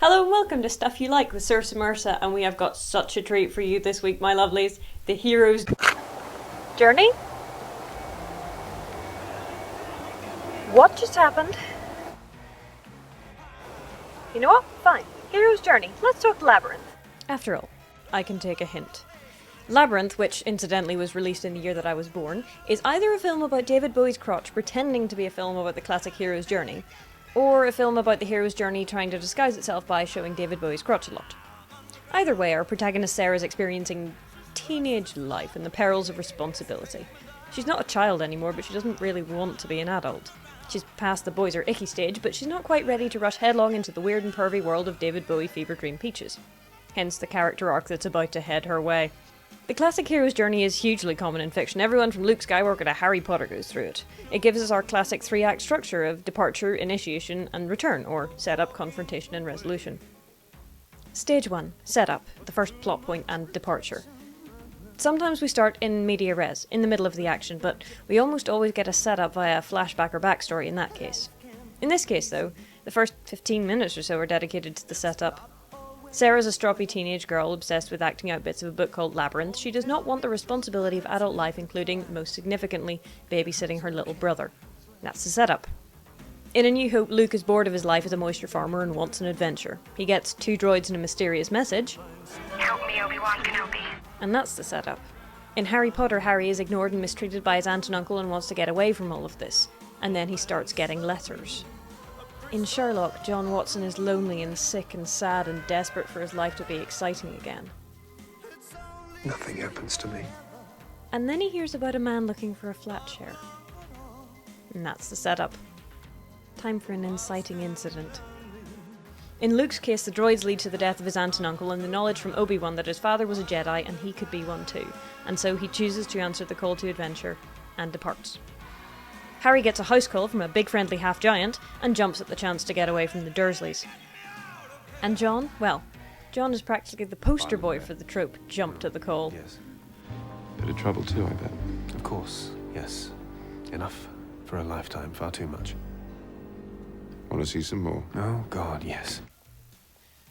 Hello and welcome to Stuff You Like with Sir Mercer, and we have got such a treat for you this week, my lovelies. The hero's journey? What just happened? You know what? Fine. Hero's journey. Let's talk Labyrinth. After all, I can take a hint. Labyrinth, which incidentally was released in the year that I was born, is either a film about David Bowie's crotch pretending to be a film about the classic hero's journey, or a film about the hero's journey trying to disguise itself by showing David Bowie's crotch a lot. Either way, our protagonist Sarah is experiencing teenage life and the perils of responsibility. She's not a child anymore, but she doesn't really want to be an adult. She's past the boys are icky stage, but she's not quite ready to rush headlong into the weird and pervy world of David Bowie fever dream peaches. Hence the character arc that's about to head her way. The classic hero's journey is hugely common in fiction. Everyone from Luke Skywalker to Harry Potter goes through it. It gives us our classic 3-act structure of departure, initiation, and return, or setup, confrontation, and resolution. Stage 1. Setup, the first plot point, and departure. Sometimes we start in media res, in the middle of the action, but we almost always get a setup via a flashback or backstory in that case. In this case, though, the first 15 minutes or so are dedicated to the setup. Sarah's a stroppy teenage girl obsessed with acting out bits of a book called Labyrinth. She does not want the responsibility of adult life, including, most significantly, babysitting her little brother. That's the setup. In A New Hope, Luke is bored of his life as a moisture farmer and wants an adventure. He gets 2 droids and a mysterious message. Help me, Obi-Wan Kenobi. And that's the setup. In Harry Potter, Harry is ignored and mistreated by his aunt and uncle and wants to get away from all of this. And then he starts getting letters. In Sherlock, John Watson is lonely and sick and sad and desperate for his life to be exciting again. Nothing happens to me. And then he hears about a man looking for a flat share. And that's the setup. Time for an inciting incident. In Luke's case, the droids lead to the death of his aunt and uncle and the knowledge from Obi-Wan that his father was a Jedi and he could be one too. And so he chooses to answer the call to adventure and departs. Harry gets a house call from a big friendly half-giant and jumps at the chance to get away from the Dursleys. And John? Well, John is practically the poster boy for the trope, jump to the call. Yes. Bit of trouble too, I bet. Of course, yes. Enough for a lifetime, far too much. Want to see some more? Oh, God, yes.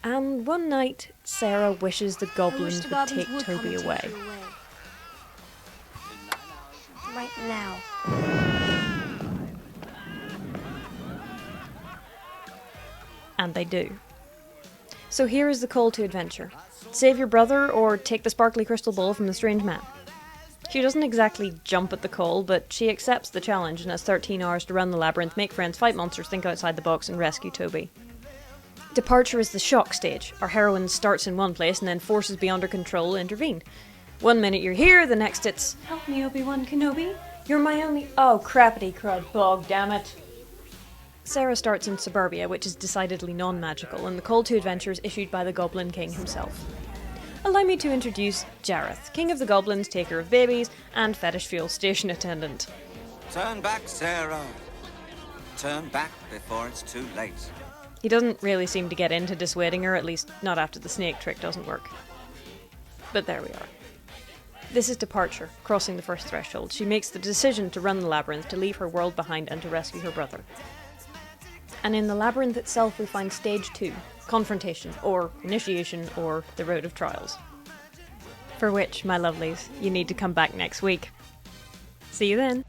And one night, Sarah wishes the goblins would take Toby away. Right now. And they do. So here is the call to adventure. Save your brother or take the sparkly crystal ball from the strange man. She doesn't exactly jump at the call, but she accepts the challenge and has 13 hours to run the labyrinth, make friends, fight monsters, think outside the box, and rescue Toby. Departure is the shock stage. Our heroine starts in one place and then forces beyond her control intervene. 1 minute you're here, the next it's, help me, Obi-Wan Kenobi. You're my only... Oh, crappity crud bog, damn it. Sarah starts in suburbia, which is decidedly non-magical, and the call to adventure is issued by the Goblin King himself. Allow me to introduce Jareth, King of the Goblins, taker of babies, and fetish fuel station attendant. Turn back, Sarah. Turn back before it's too late. He doesn't really seem to get into dissuading her, at least not after the snake trick doesn't work. But there we are. This is departure, crossing the first threshold. She makes the decision to run the labyrinth, to leave her world behind, and to rescue her brother. And in the labyrinth itself we find stage 2, confrontation, or initiation, or the road of trials. For which, my lovelies, you need to come back next week. See you then!